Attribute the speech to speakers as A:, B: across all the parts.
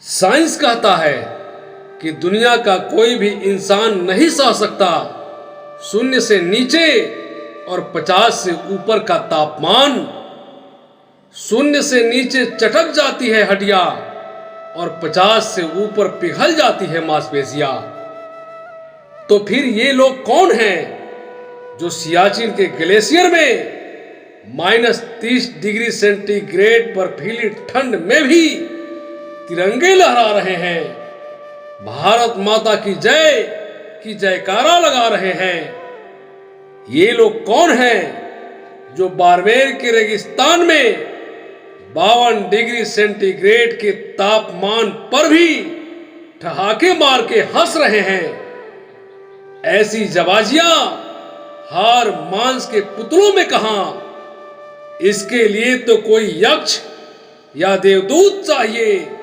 A: Science कहता है कि दुनिया का कोई भी इंसान नहीं सह सकता 0 से नीचे और 50 से ऊपर का तापमान। 0 से नीचे चटक जाती है हड्डियां और 50 से ऊपर पिघल जाती है मांसपेशियां। तो फिर ये लोग कौन हैं जो सियाचिन के ग्लेशियर में -30 डिग्री सेंटीग्रेड बर्फीली ठंड में भी तिरंगे लहरा रहे हैं, भारत माता की जयकारा लगा रहे हैं? ये लोग कौन हैं जो बारमेर के रेगिस्तान में 52 डिग्री सेंटीग्रेड के तापमान पर भी ठहाके मार के हंस रहे हैं? ऐसी जबाजियां हार मांस के पुतलों में कहां? इसके लिए तो कोई यक्ष या देवदूत चाहिए।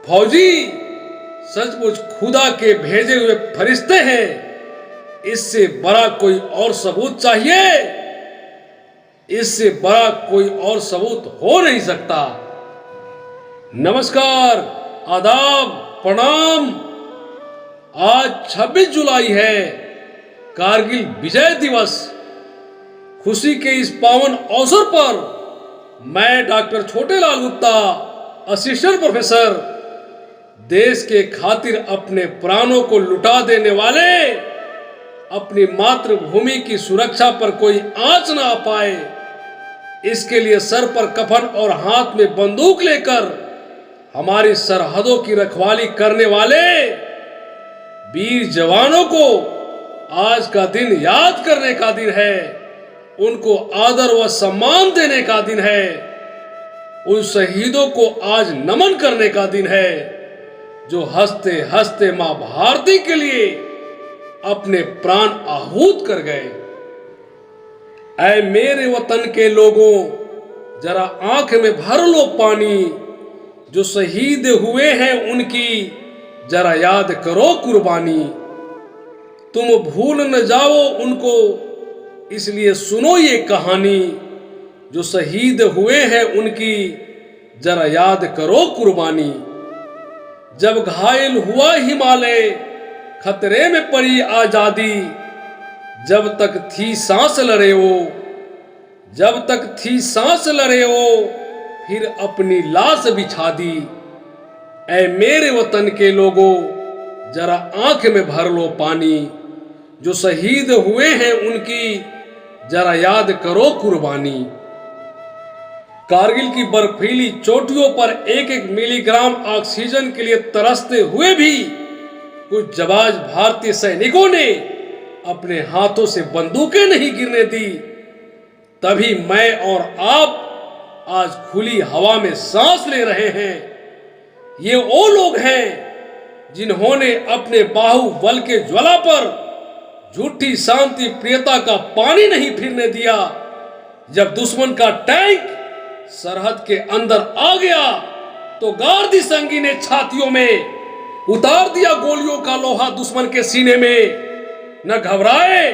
A: फौजी सचमुच खुदा के भेजे हुए फरिश्ते हैं, इससे बड़ा कोई और सबूत चाहिए? इससे बड़ा कोई और सबूत हो नहीं सकता। नमस्कार, आदाब, प्रणाम। आज 26 जुलाई है, कारगिल विजय दिवस। खुशी के इस पावन अवसर पर मैं doctor Chhotelal Gupta, assistant professor, देश के खातिर अपने प्राणों को लुटा देने वाले, अपनी मातृभूमि की सुरक्षा पर कोई आंच ना आ पाए, इसके लिए सर पर कफन और हाथ में बंदूक लेकर हमारी सरहदों की रखवाली करने वाले वीर जवानों को आज का दिन याद करने का दिन है। उनको आदर व सम्मान देने का दिन है। उन शहीदों को आज नमन करने का दिन है जो हंसते हंसते मां भारती के लिए अपने प्राण आहूत कर गए। ऐ मेरे वतन के लोगों, जरा आंख में भर लो पानी, जो शहीद हुए हैं उनकी जरा याद करो कुर्बानी। तुम भूल न जाओ उनको, इसलिए सुनो ये कहानी, जो शहीद हुए हैं उनकी जरा याद करो कुर्बानी। जब घायल हुआ हिमालय, खतरे में पड़ी आजादी, जब तक थी सांस लड़े वो, जब तक थी सांस लड़े वो, फिर अपनी लाश बिछा दी। ऐ मेरे वतन के लोगों, जरा आंख में भर लो पानी, जो शहीद हुए हैं उनकी जरा याद करो कुर्बानी। कारगिल की बर्फीली चोटियों पर 1-1 मिलीग्राम ऑक्सीजन के लिए तरसते हुए भी कुछ जाबाज भारतीय सैनिकों ने अपने हाथों से बंदूकें नहीं गिरने दी। तभी मैं और आप आज खुली हवा में सांस ले रहे हैं। ये वो लोग हैं जिन्होंने अपने बाहुबल के ज्वाला पर झूठी शांति प्रियता का पानी नहीं फिरने दिया। जब दुश्मन का टैंक सरहद के अंदर आ गया तो गार्दी संगी ने छातियों में उतार दिया गोलियों का लोहा दुश्मन के सीने में। न घबराए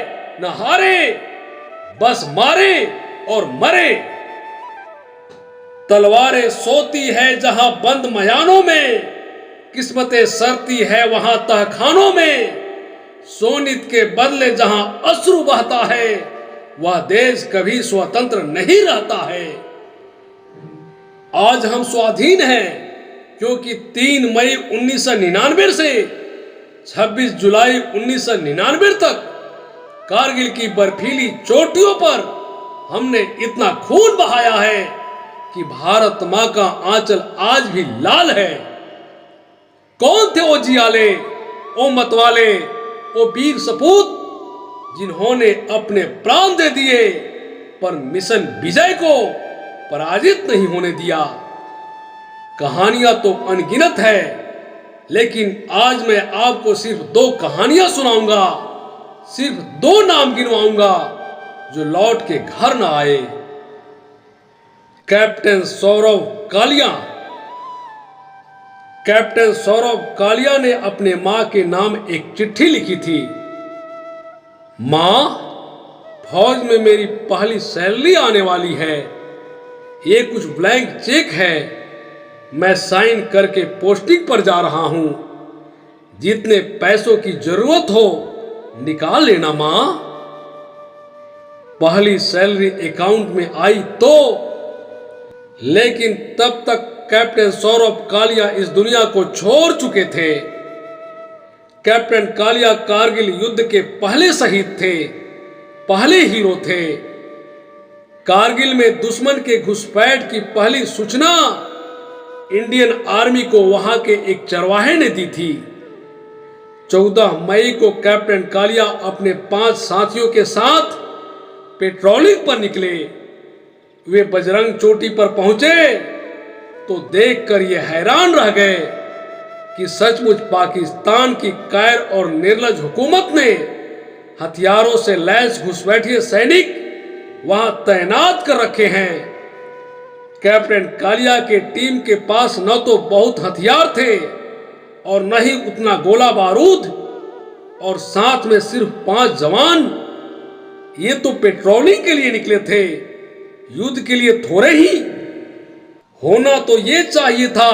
A: न हारे, बस मारे और मरे। तलवारें सोती है जहां बंद मयानों में, किस्मतें सरती है वहां तहखानों में। सोनित के बदले जहां अश्रु बहता है, वह देश कभी स्वतंत्र नहीं रहता है। आज हम स्वाधीन हैं क्योंकि 3 मई 1999 से 26 जुलाई 1999 तक कारगिल की बर्फीली चोटियों पर हमने इतना खून बहाया है कि भारत मां का आंचल आज भी लाल है। कौन थे वो जियाले, ओ मतवाले, ओ वीर सपूत, जिन्होंने अपने प्राण दे दिए पर मिशन विजय को पराजित नहीं होने दिया? कहानियां तो अनगिनत है, लेकिन आज मैं आपको सिर्फ 2 कहानियां सुनाऊंगा, सिर्फ 2 नाम गिनवाऊंगा जो लौट के घर न आए। कैप्टन सौरव कालिया। कैप्टन सौरव कालिया ने अपने मां के नाम एक चिट्ठी लिखी थी। मां, फौज में मेरी पहली सैलरी आने वाली है। ये कुछ ब्लैंक चेक है, मैं साइन करके पोस्टिंग पर जा रहा हूं। जितने पैसों की जरूरत हो निकाल लेना मां। पहली सैलरी अकाउंट में आई तो, लेकिन तब तक कैप्टन सौरभ कालिया इस दुनिया को छोड़ चुके थे। कैप्टन कालिया कारगिल युद्ध के पहले शहीद थे, पहले हीरो थे। कारगिल में दुश्मन के घुसपैठ की पहली सूचना इंडियन आर्मी को वहां के एक चरवाहे ने दी थी। 14 मई को कैप्टन कालिया अपने 5 साथियों के साथ पेट्रोलिंग पर निकले। वे बजरंग चोटी पर पहुंचे तो देखकर ये हैरान रह गए कि सचमुच पाकिस्तान की कायर और निर्लज हुकूमत ने हथियारों से लैस घुसपैठिए सैनिक वहां तैनात कर रखे हैं। कैप्टन कालिया के टीम के पास न तो बहुत हथियार थे और न ही उतना गोला बारूद, और साथ में सिर्फ 5 जवान। ये तो पेट्रोलिंग के लिए निकले थे, युद्ध के लिए थोड़े ही। होना तो ये चाहिए था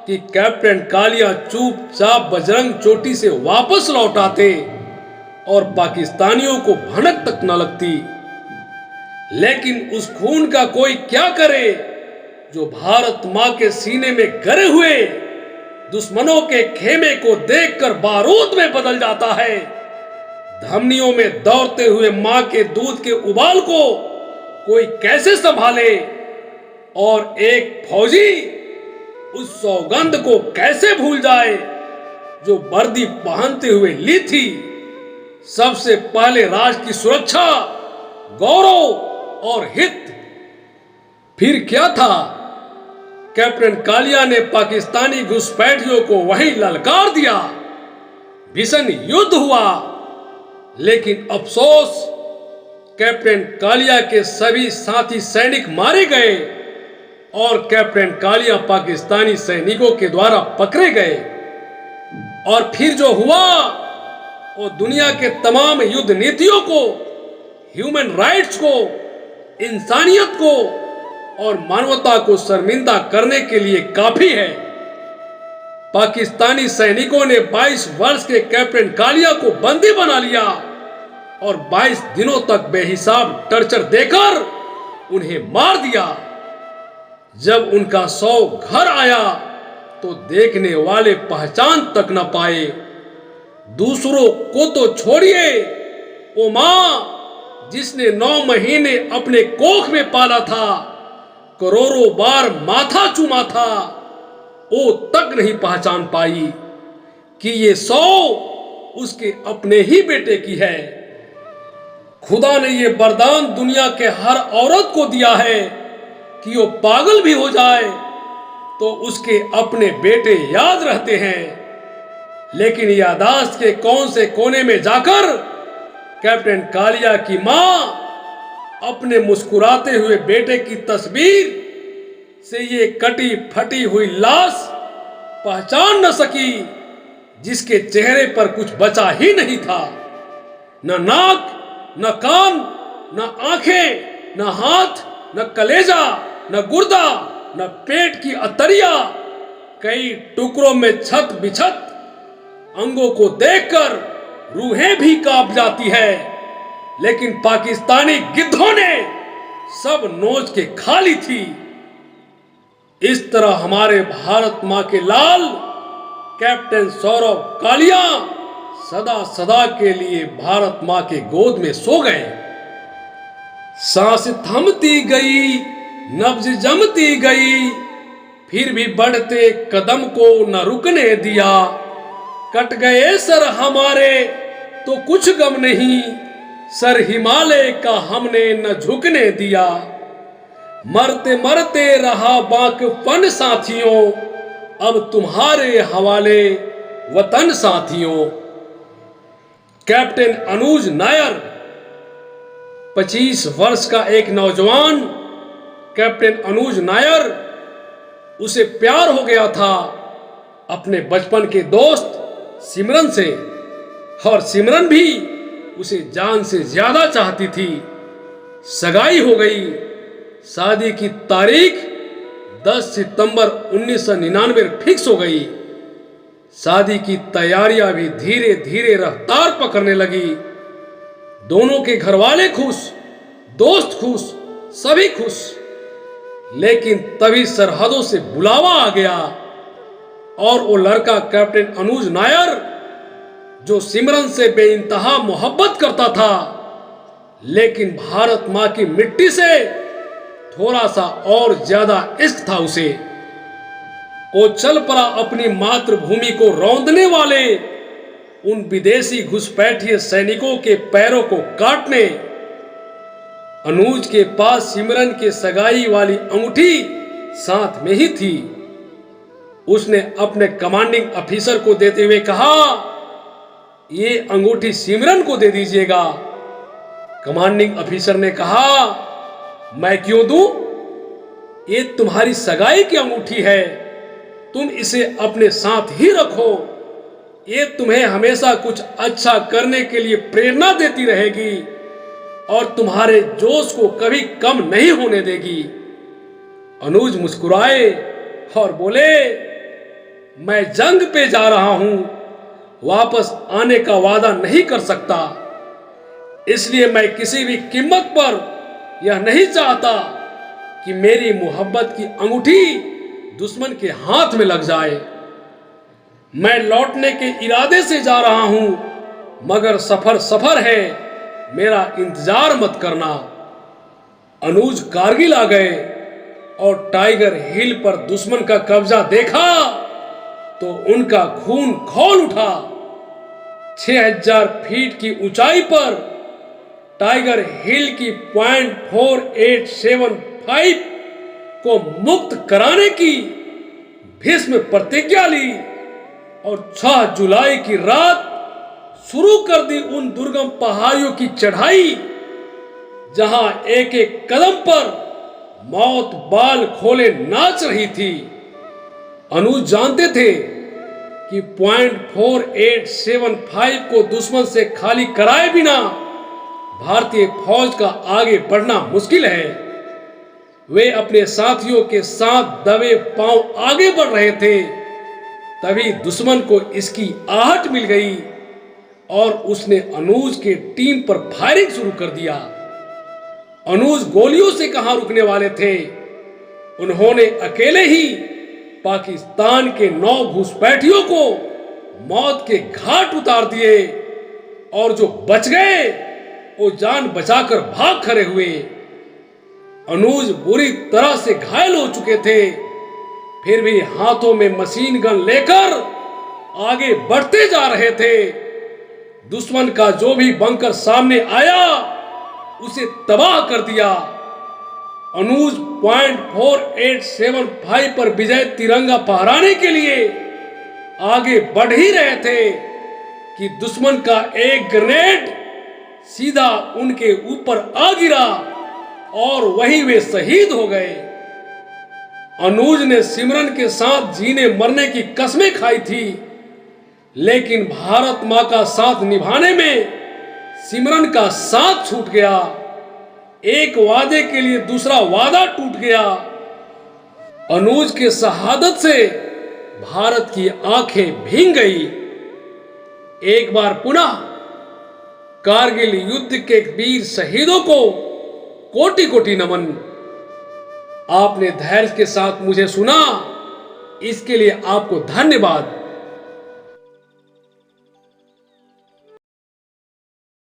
A: कि कैप्टन कालिया चुपचाप बजरंग चोटी से वापस लौट आते और पाकिस्तानियों को भनक तक न लगती। लेकिन उस खून का कोई क्या करे जो भारत मां के सीने में गड़े हुए दुश्मनों के खेमे को देखकर बारूद में बदल जाता है। धमनियों में दौड़ते हुए मां के दूध के उबाल को कोई कैसे संभाले, और एक फौजी उस सौगंध को कैसे भूल जाए जो वर्दी पहनते हुए ली थी। सबसे पहले राष्ट्र की सुरक्षा, गौरव और हित। फिर क्या था, कैप्टन कालिया ने पाकिस्तानी घुसपैठियों को वहीं ललकार दिया। भीषण युद्ध हुआ, लेकिन अफसोस कैप्टन कालिया के सभी साथी सैनिक मारे गए और कैप्टन कालिया पाकिस्तानी सैनिकों के द्वारा पकड़े गए। और फिर जो हुआ वो दुनिया के तमाम युद्ध नीतियों को, ह्यूमन राइट्स को, इंसानियत को और मानवता को शर्मिंदा करने के लिए काफी है। पाकिस्तानी सैनिकों ने 22 वर्ष के कैप्टन कालिया को बंदी बना लिया और 22 दिनों तक बेहिसाब टर्चर देकर उन्हें मार दिया। जब उनका शव घर आया तो देखने वाले पहचान तक न पाए। दूसरों को तो छोड़िए, ओ मां जिसने 9 महीने अपने कोख में पाला था, करोड़ों बार माथा चूमा था, वो तक नहीं पहचान पाई कि ये 100 उसके अपने ही बेटे की है। खुदा ने ये वरदान दुनिया के हर औरत को दिया है कि वो पागल भी हो जाए तो उसके अपने बेटे याद रहते हैं। लेकिन यादाश्त के कौन से कोने में जाकर कैप्टन कालिया की मां अपने मुस्कुराते हुए बेटे की तस्वीर से ये कटी फटी हुई लाश पहचान न सकी, जिसके चेहरे पर कुछ बचा ही नहीं था। न नाक, न कान, न आंखें, न हाथ, न कलेजा, न गुर्दा, न पेट की अतरिया। कई टुकड़ों में छत बिछत अंगों को देखकर रूहें भी कांप जाती है। लेकिन पाकिस्तानी गिद्धों ने सब नोच के खा ली थी। इस तरह हमारे भारत मां के लाल कैप्टन सौरभ कालिया सदा सदा के लिए भारत मां के गोद में सो गए। सांस थमती गई, नब्ज जमती गई, फिर भी बढ़ते कदम को न रुकने दिया। कट गए सर हमारे तो कुछ गम नहीं, सर हिमालय का हमने न झुकने दिया। मरते मरते रहा बांकपन साथियों, अब तुम्हारे हवाले वतन साथियों। कैप्टन अनुज नायर 25 वर्ष का एक नौजवान कैप्टन अनुज नायर, उसे प्यार हो गया था अपने बचपन के दोस्त सिमरन से, और सिमरन भी उसे जान से ज्यादा चाहती थी। सगाई हो गई। शादी की तारीख 10 सितंबर 1999 फिक्स हो गई। शादी की तैयारियां भी धीरे धीरे रफ्तार पकड़ने लगी। दोनों के घर वाले खुश, दोस्त खुश, सभी खुश। लेकिन तभी सरहदों से बुलावा आ गया और वो लड़का कैप्टन अनुज नायर, जो सिमरन से बेइंतहा मोहब्बत करता था, लेकिन भारत मां की मिट्टी से थोड़ा सा और ज्यादा इश्क था उसे। वो चल पड़ा अपनी मातृभूमि को रौंदने वाले उन विदेशी घुसपैठिए सैनिकों के पैरों को काटने। अनुज के पास सिमरन के सगाई वाली अंगूठी साथ में ही थी। उसने अपने कमांडिंग ऑफिसर को देते हुए कहा, ये अंगूठी सिमरन को दे दीजिएगा। कमांडिंग ऑफिसर ने कहा, मैं क्यों दूं? ये तुम्हारी सगाई की अंगूठी है, तुम इसे अपने साथ ही रखो। ये तुम्हें हमेशा कुछ अच्छा करने के लिए प्रेरणा देती रहेगी और तुम्हारे जोश को कभी कम नहीं होने देगी। अनुज मुस्कुराए और बोले, मैं जंग पे जा रहा हूं, वापस आने का वादा नहीं कर सकता। इसलिए मैं किसी भी कीमत पर यह नहीं चाहता कि मेरी मोहब्बत की अंगूठी दुश्मन के हाथ में लग जाए। मैं लौटने के इरादे से जा रहा हूं, मगर सफर सफर है, मेरा इंतजार मत करना। अनुज कारगिल आ गए और टाइगर हिल पर दुश्मन का कब्जा देखा तो उनका खून खौल उठा। 6000 फीट की ऊंचाई पर टाइगर हिल की .4875 को मुक्त कराने की भीष्म प्रतिज्ञा ली और 6 जुलाई की रात शुरू कर दी उन दुर्गम पहाड़ियों की चढ़ाई, जहां एक एक कदम पर मौत बाल खोले नाच रही थी। अनुज जानते थे कि .4875 को दुश्मन से खाली कराए बिना भारतीय फौज का आगे बढ़ना मुश्किल है। वे अपने साथियों के साथ दबे पांव आगे बढ़ रहे थे। तभी दुश्मन को इसकी आहट मिल गई और उसने अनुज के टीम पर फायरिंग शुरू कर दिया। अनुज गोलियों से कहां रुकने वाले थे। उन्होंने अकेले ही पाकिस्तान के 9 घुसपैठियों को मौत के घाट उतार दिए और जो बच गए वो जान बचाकर भाग खड़े हुए। अनुज बुरी तरह से घायल हो चुके थे, फिर भी हाथों में मशीन गन लेकर आगे बढ़ते जा रहे थे। दुश्मन का जो भी बंकर सामने आया उसे तबाह कर दिया। अनुज .4875 पर विजय तिरंगा फहराने के लिए आगे बढ़ ही रहे थे कि दुश्मन का एक ग्रेनेड सीधा उनके ऊपर आ गिरा और वहीं वे शहीद हो गए। अनुज ने सिमरन के साथ जीने मरने की कस्में खाई थी, लेकिन भारत मां का साथ निभाने में सिमरन का साथ छूट गया। एक वादे के लिए दूसरा वादा टूट गया। अनुज के शहादत से भारत की आंखें भीग गई। एक बार पुनः कारगिल युद्ध के वीर शहीदों को कोटि कोटि नमन। आपने धैर्य के साथ मुझे सुना, इसके लिए आपको धन्यवाद।